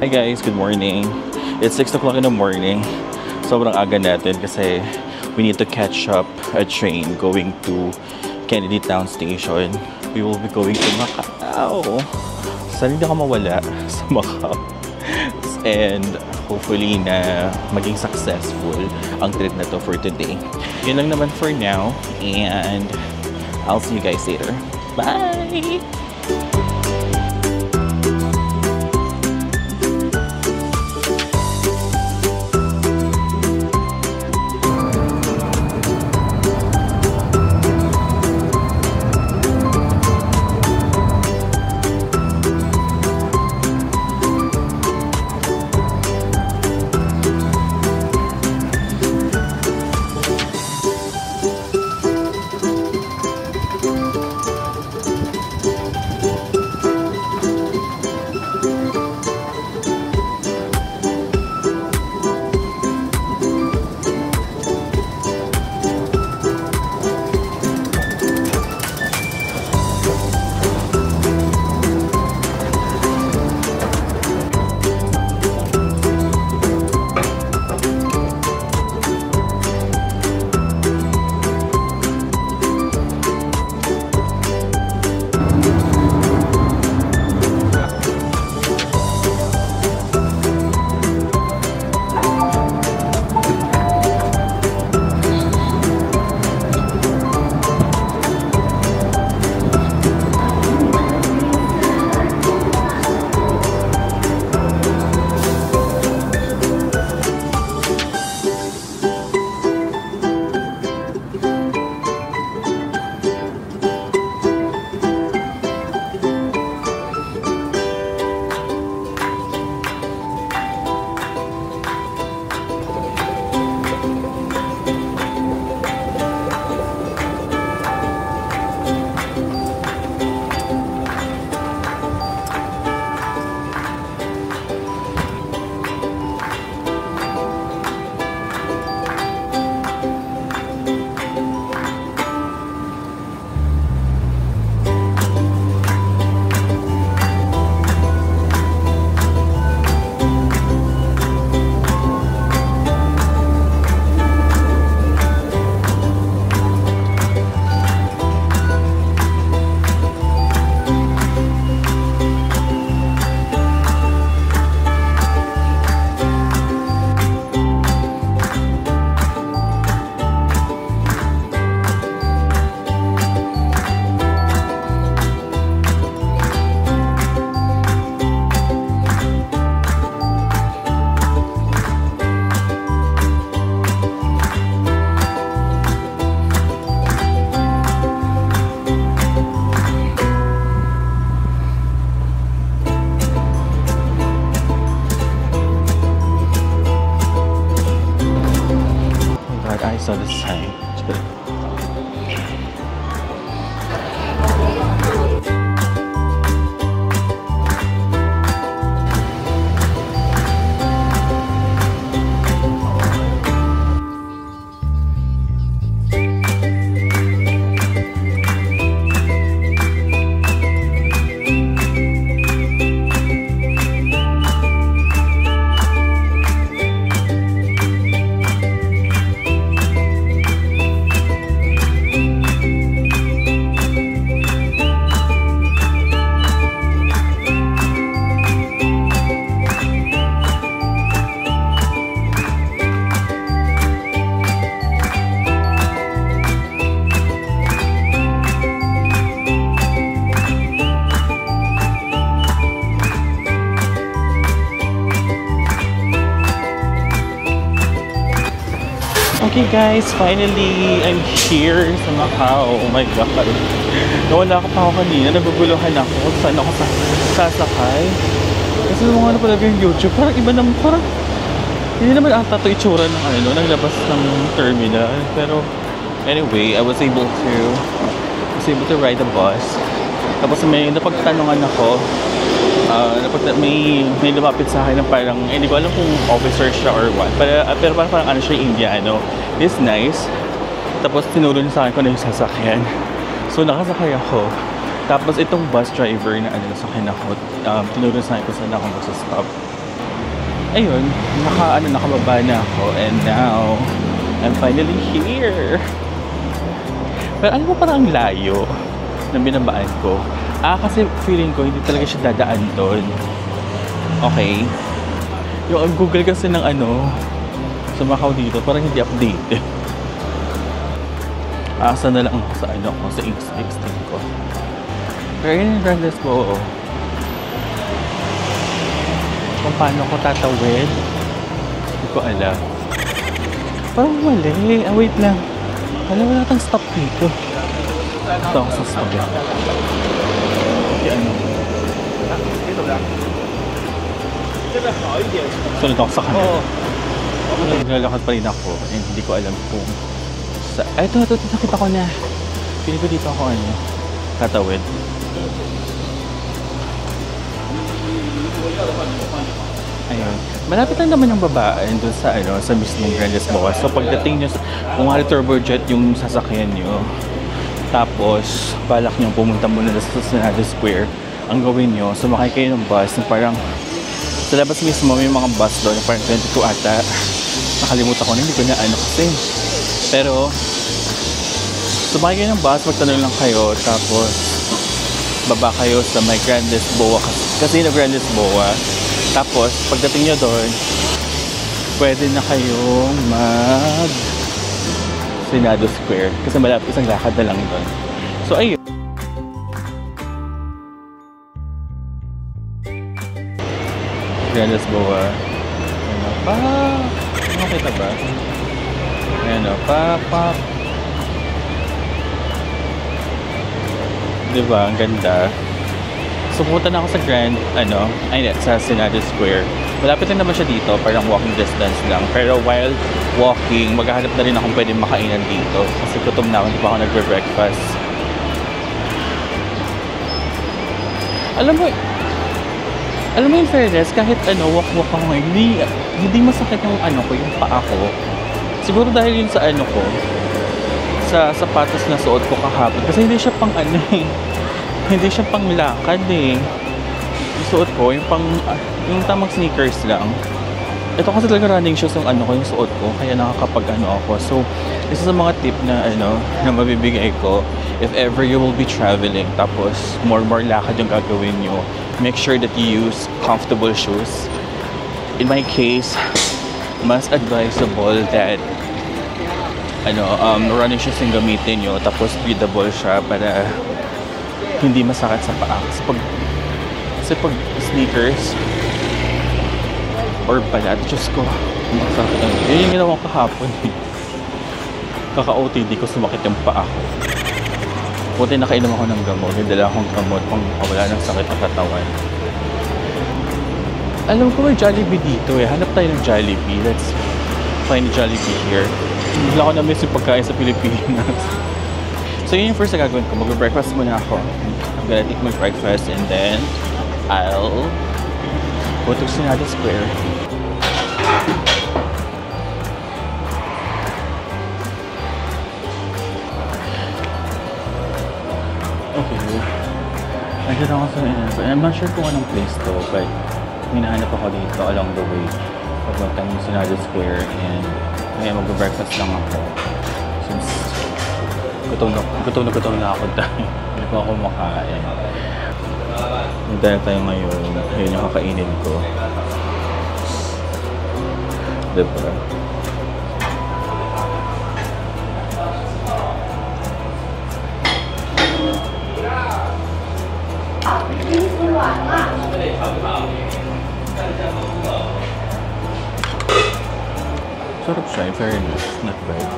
Hi guys, good morning. It's 6 o'clock in the morning. Sobrang aga natin kasi we need to catch up a train going to Kennedy Town Station. We will be going to Macau. Sana hindi ako mawala sa Macau. And hopefully na maging successful ang trip na to for today. Yun lang naman for now. And I'll see you guys later. Bye! I saw the sign. Okay guys, finally I'm here sa Macau. Oh my god. Nawala ako pa ako kanina. Nabubuluhan ako kung saan ako sasakay. Kasi nung ano pala yung YouTube, parang iba naman, parang hindi naman ata ito itsura ng ano, naglabas ng terminal. Pero anyway, I was able to ride the bus. Tapos may napagtanungan ako. May lumapit sa akin na parang, hindi ko alam kung officer siya or what. Pero parang ano siya, Indiano. It's nice. Tapos tinuro niya sa akin kung ano yung sasakyan. So nakasakay ako. Tapos itong bus driver na ano, nasakyan ako, tinuro sa akin kung saan ako magsastop. ayun, nakababa na ako and now I'm finally here. Pero alam mo, parang ang layo ng binabaan ko. Kasi feeling ko hindi talaga siya dadaan doon. Okay. Yung Google kasi ng sumakaw dito, parang hindi update. Asa na lang ako sa ko sa extinct ko. Pero yun yung Grandes ko. Kung paano ko tatawid, hindi ko alam. Parang mali. Wait lang. Wala tang stop dito. Ito ako sa stop lang. Sunod ako sa kanila. Naglalakad pa rin ako. And hindi ko alam kung ito, nakita ko na. Pili ko dito ako tatawid. Ayun. Malapit lang naman yung babaan doon sa mismong Grandes Boas. So pagdating nyo, kung turbojet yung sasakyan nyo, tapos balak nyo pumunta muna sa Senado Square, ang gawin nyo, sumakay kayo ng bus na parang sa labas mismo may mga bus doon, parang 22 ata. Nakalimutan ko na, hindi ko na kasi. Pero sumakay kayo ng bus, magtanong lang kayo, tapos baba kayo sa may Grandes Boa, Casino Grandes Boa. Tapos pagdating nyo doon, pwede na kayong mag Senado Square kasi malapit, isang lakad na lang doon. So ayun. Grandes Boa. Nakita ba? Diba? Ang ganda. So pumunta na ako sa sa Senado Square. Malapit lang naman siya dito, parang walking distance lang. Pero while walking, maghahanap na rin akong pwedeng makainan dito. Kasi gutom na ako, hindi pa ako nagbe-breakfast. Alam mo in fairness, kahit walk-walk ako ngayon, hindi masakit yung yung paa ko. Siguro dahil yun sa ko, sa sapatos na suot ko kahapon. Kasi hindi siya pang hindi siya pang lakad Yung suot ko, yung tamang sneakers lang. Ito kasi talaga running shoes yung yung suot ko, kaya nakakapag ako. So, isa sa mga tip na na mabibigay ko, if ever you will be traveling, tapos more lakad yung gagawin nyo, make sure that you use comfortable shoes. In my case, mas advisable that running shoes yung gamitin nyo, tapos breathable siya para hindi masakit sa paa. Kasi pag sneakers or balat, Diyos ko, masakit. Yun yung ginawa ko kahapon. Kaka-OTD ko, sumakit yung paa ko. Buti nakainom ako ng gamot. Dala akong gamot pang wala ng sakit ng katawan. Alam ko may Jollibee dito Hanap tayo ng Jollibee. Let's find Jollibee here. Hindi ako na-miss yung pagkain sa Pilipinas. So yun yung first na gagawin ko. Mag-breakfast muna ako. I'm gonna take my breakfast and then I'll go to Senado Square. Okay. Nagkita ako sa I'm not sure kung anong place to, but hinahanap ako dito along the way. Papuntang Senado Square and ngayon mag-breakfast lang ako. Since gutom na ako dahil hindi ko ako makain. Dahil tayo ngayon, ayun yung kakainin ko. Diba? Sarap siya, in fairness, not bad.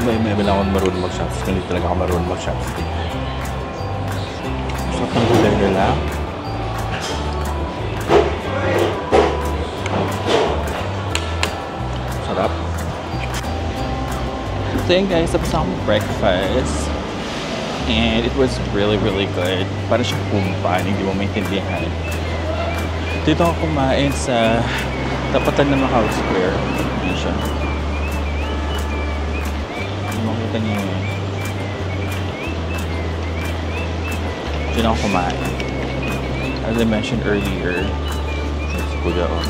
May lang ako marunong mag-chopstick. Hindi talaga ako marunong mag-chopstick. Sarap ng gulay nila. Sarap. So yun guys, tapos akong breakfast. And it was really good. Para siyang kumpan, hindi mo maintindihan. Dito ako kumain sa tapatan ng Macau Square. Hindi siya. Kita niyo yun. Doon ako kumain. As I mentioned earlier, si Kuya, oh.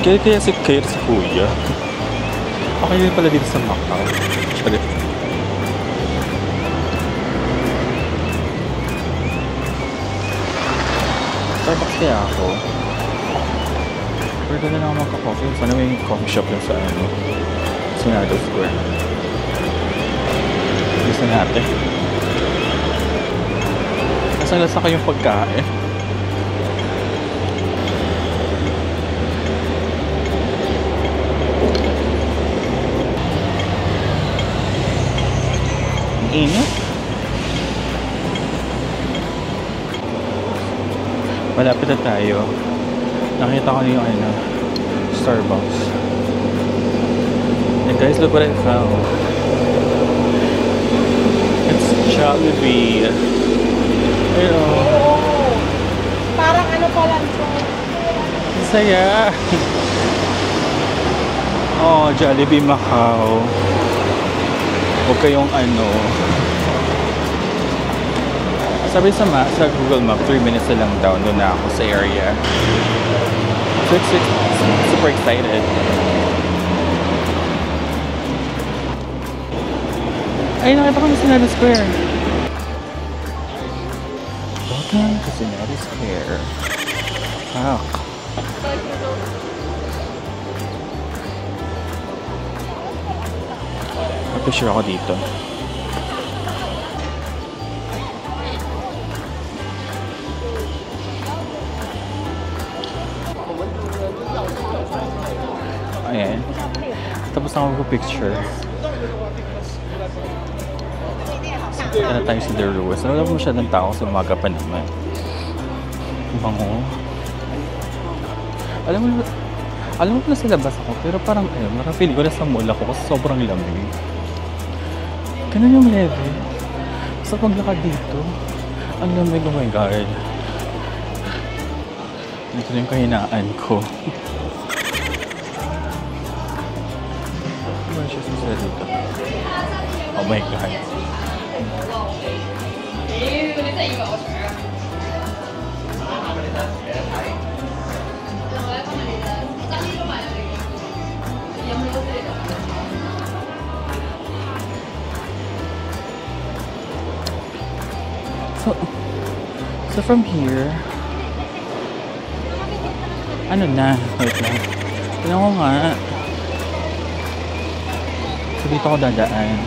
Kaya si Kuya. Okay din pala dito sa Macau. Charit. Starbucks kaya ako. Pero doon na lang ako magka-coffee. Sana may coffee shop yun sa ano. Senado Square. Gusto natin. Nasaan lasa kayong pagkain? Ang init. Malapit na tayo. Nakita ko na yung ano, Starbucks. And guys, look what I found. It's Jollibee. Ayun o. Parang ano pa lang ito. Ang saya. Oh, Jollibee Macau. Huwag kayong ano. Sabi sa Google Map, 3 minutes na lang down. Doon na ako sa area. So it's super excited. Ay, nakita ko na Senado Square. Welcome to Senado Square. Fuck. Mag-picture ako dito. Ayan. Tapos na ako mag-picture. Kaya tayo sa The Ruins. Wala po masyadong tao sa umaga pa naman. Bango. Alam mo na sa labas ako, pero parang ayun, nakafeel ko na sa mall ako kasi sobrang lamig. Ganun yung level. Sa paglakad dito, ang lamig, oh my god. Ito na yung kahinaan ko. Dito. Oh my god. So from here, ano na? Wait lang. Tignan ko nga. So dito ako dadaan.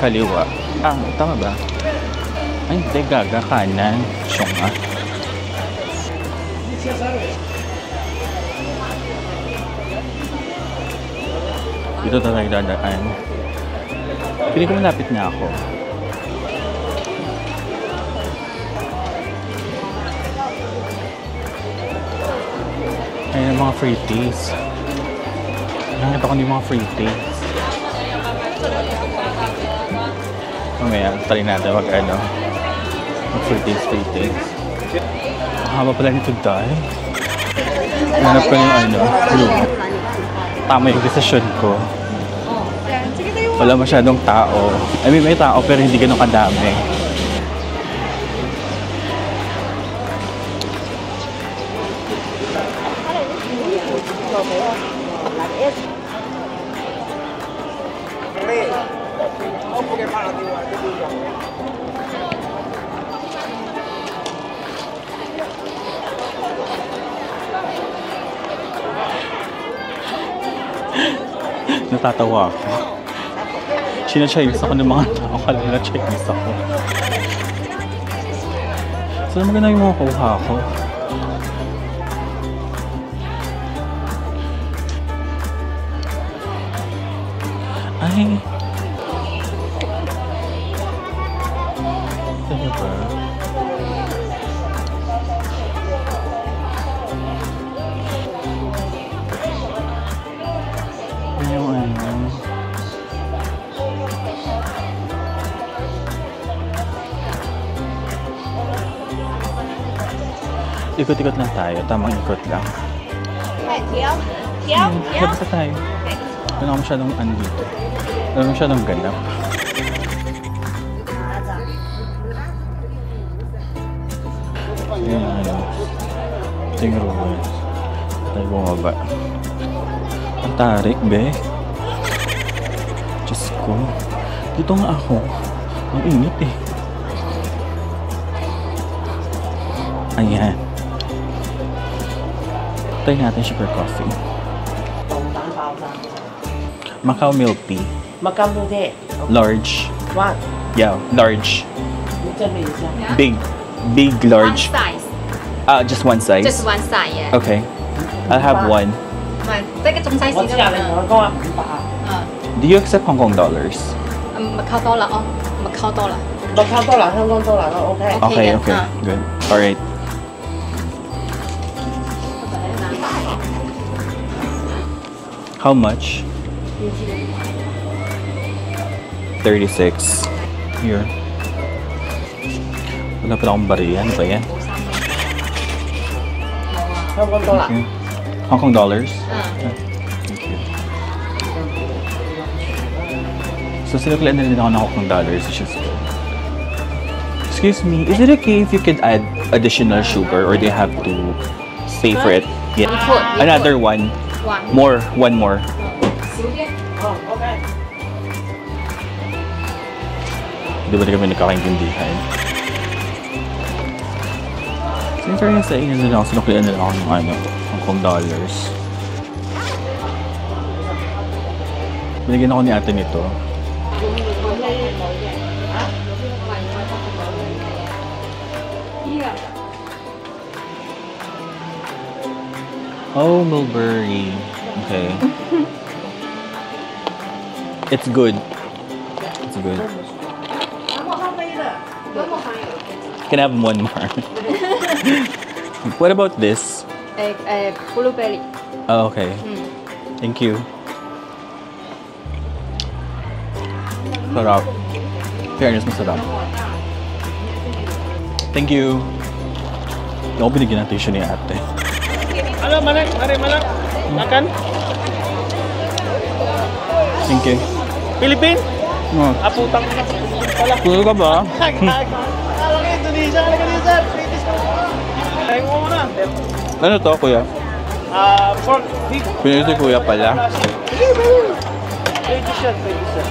Kaliwa. Ah, tama ba? Ay, hindi. Gaga. Kanan. Syonga. Dito tayo dadaan. Piling ko malapit na ako. Ayun ang mga free teas. Nakita ko yung mga free teas. Mamaya, try natin mag-free taste. Ang haba pala nito dahil. Hanap ko yung room. Tama yung desisyon ko. Wala masyadong tao. I mean, may tao pero hindi ganun kadami. Natatawa ako. Sina-Chinese ako ng mga tao. Kala na Chinese ako. So, maganda yung mga kuha ko. Ay! Ano ba? Ikot-ikot lang tayo. Tamang ikot lang. Kéo. Labas na tayo. Wala ko masyadong andito. Wala masyadong ganap. Ayan, ano. Ito yung room. Tayo bumaba. Ang tarik, be. Diyos ko. Dito nga ako. Ang init eh. Ayan. Try natin sugar coffee. Macau milk tea. Macau milk tea. Large. What? Yeah, large. 这里一下。 Big, large. One size. Just one size. Just one size, yeah. Okay. I'll have one. 即係個中西市我知啊，你同佢講話500啊。 Do you accept Hong Kong dollars? 咪溝多啦，哦，咪溝多啦。麥卡多啦，香港多啦都 OK。 Okay, yeah. okay. Good. Alright. How much? 36. Here. Wala pala akong bariya. Ano ba yan? 香港多啦。 Okay. Hong Kong dollars? 嗯。 Thank you. So, sinuklaan na rin ako ng Hong Kong dollars, which is good. Excuse me, is it okay if you could add additional sugar or do you have to pay for it? Yeah. Put. Another one. One. One more. 少啲。 哦，OK。 Di ba na kami nagkakaintindihan? So, in fairness sa inyo na lang, sinuklaan na lang ako ng Hong Kong dollars. Binigyan ako ni ate nito. Oh, mulberry. Okay. It's good. It's good. Can I have one more? What about this? Blueberry. Oh, okay. Thank you. Sarap. Fairness, masarap. Thank you. Hindi ako binigyan ng tissue ni ate. Ano, malak? Malak? Makan? Thank you. Philippine? Oh. Aputang na. Pala. Kulo ka ba? Alam ka, Indonesia. Alam ka din, sir. British ka. Tayo mo muna. Ano to, kuya? Pork. Beef. Pinili si kuya pala. British yan. British yan.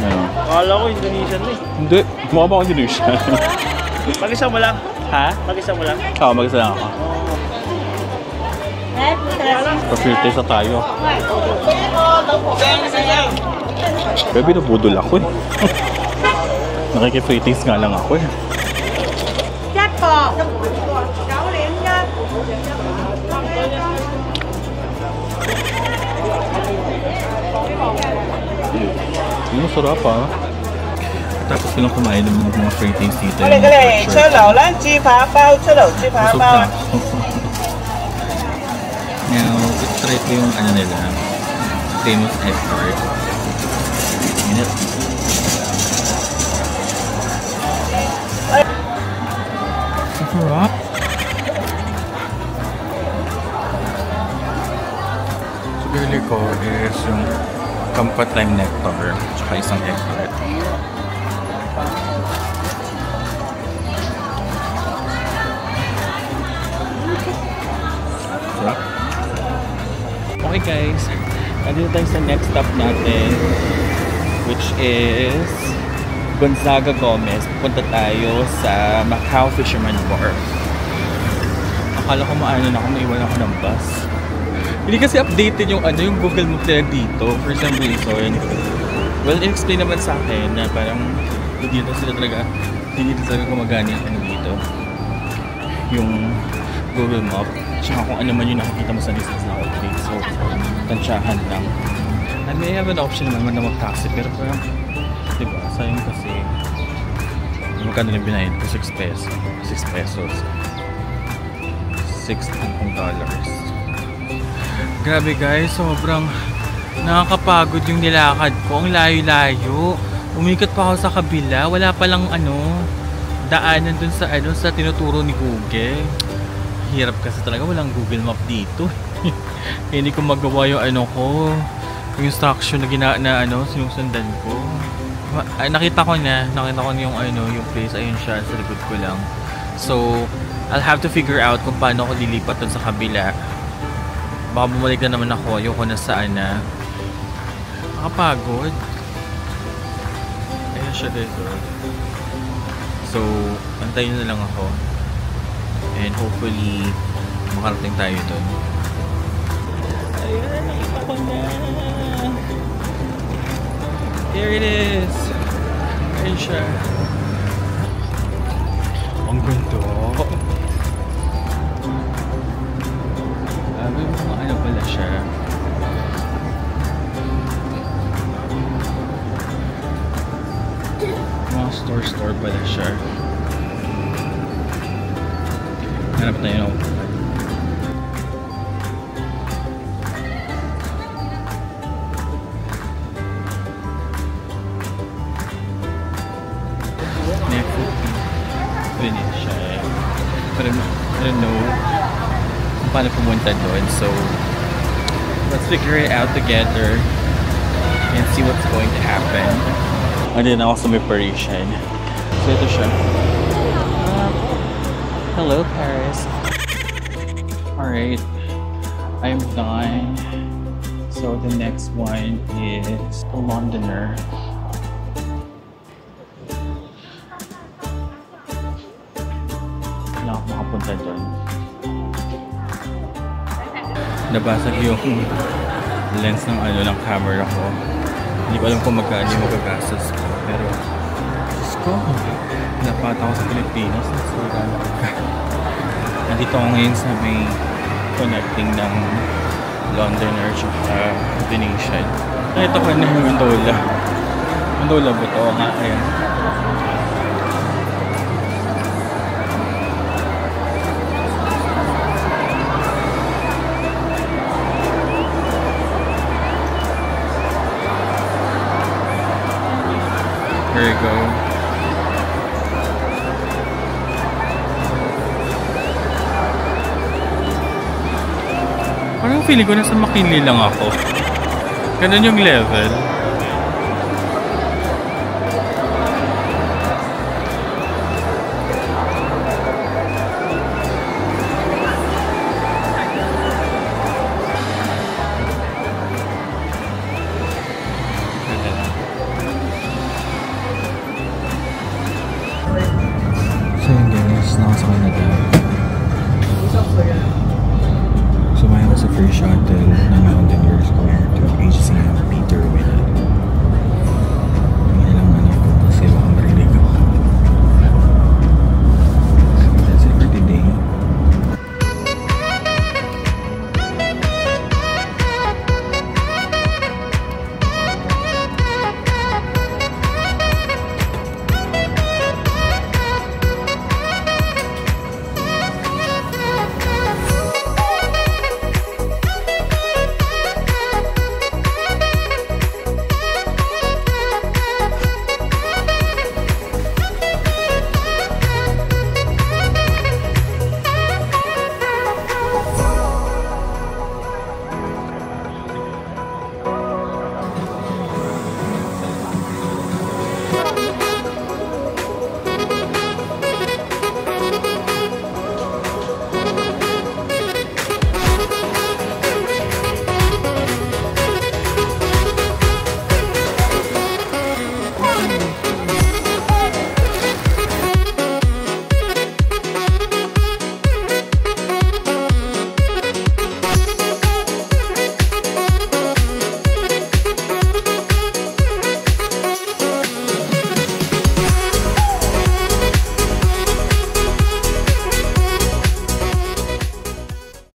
Ano? Akala ko Indonesian na eh. Hindi. Mukha ba ako Indonesia? Mag-isa mo lang. Ha? Mag-isa mo lang. Oo, mag-isa lang ako. Pa-filter sa tayo. Baby, nabudol ako eh. Nakikifreetings nga lang ako eh. Ano, masarap ah. Tapos silang kumain ng mga freetings dito. 我哋出爐啦，豬扒包出爐，豬扒 Busog 包 na。Now, try ko yung ano nila, famous egg tart. Minute. Sarap. So, bili ko is yung Kampat Lime Nectar tsaka isang egg tart. Sarap. Okay guys, nandito tayo sa next stop natin, which is Gonzaga Gomez. Pupunta tayo sa Macau Fisherman Wharf. Akala ko maano na ako, maiwan ako ng bus. Hindi kasi updated yung ano, yung Google Map nila dito for some reason. Well, in-explain naman sa akin na parang dito sila talaga, hindi talaga gumagana yung ano dito, yung Google Map. Tsaka kung ano man yung nakikita mo sa listings na update. So, tansyahan lang. I may have an option naman na mag-taxi, pero parang, diba, sayang kasi magkano yung binayad ko? 6 pesos. 6 pesos. 6 Hong Kong dollars. Grabe guys, sobrang nakakapagod yung nilakad ko. Ang layo-layo. Umikot pa ako sa kabila. Wala palang ano, daanan dun sa ano, sa tinuturo ni Google. Hirap kasi talaga, walang Google Map dito. Hindi ko magawa yung ano ko, yung instruction na sinusundan ko. Ay, nakita ko na yung yung place. Ayun siya, sa likod ko lang. So, I'll have to figure out kung paano ako lilipat dun sa kabila. Baka bumalik na naman ako. Ayoko na saan na. Nakapagod. Ayun siya guys. So, antayin na lang ako. And hopefully, makarating tayo dun. Ayun, nakita ko na. There it is. Ayun siya. Ang ganda. Ano pala siya? Mga store pala siya. Hanap tayo ng Venetian. But I don't know kung paano pumunta doon. So, let's figure it out together and see what's going to happen. Andun ako sa may Parisian. So, ito siya. Hello, Paris. Alright. I'm done. So, the next one is The Londoner. Na ako makapunta doon. Nabasag yung lens ng ng camera ko. Hindi ko alam kung magkano yung magagastos ko. Pero, Diyos ko, dapat ako sa Pilipinas. Nandito ako ngayon sa may connecting ng Londoner at Venetian. Nakita ko na yung gondola. Gondola ba ito? Nga, ayan. Here you go. Parang feeling ko nasa McKinley lang ako. Ganun yung level. So yun guys, nakasakay na tayo.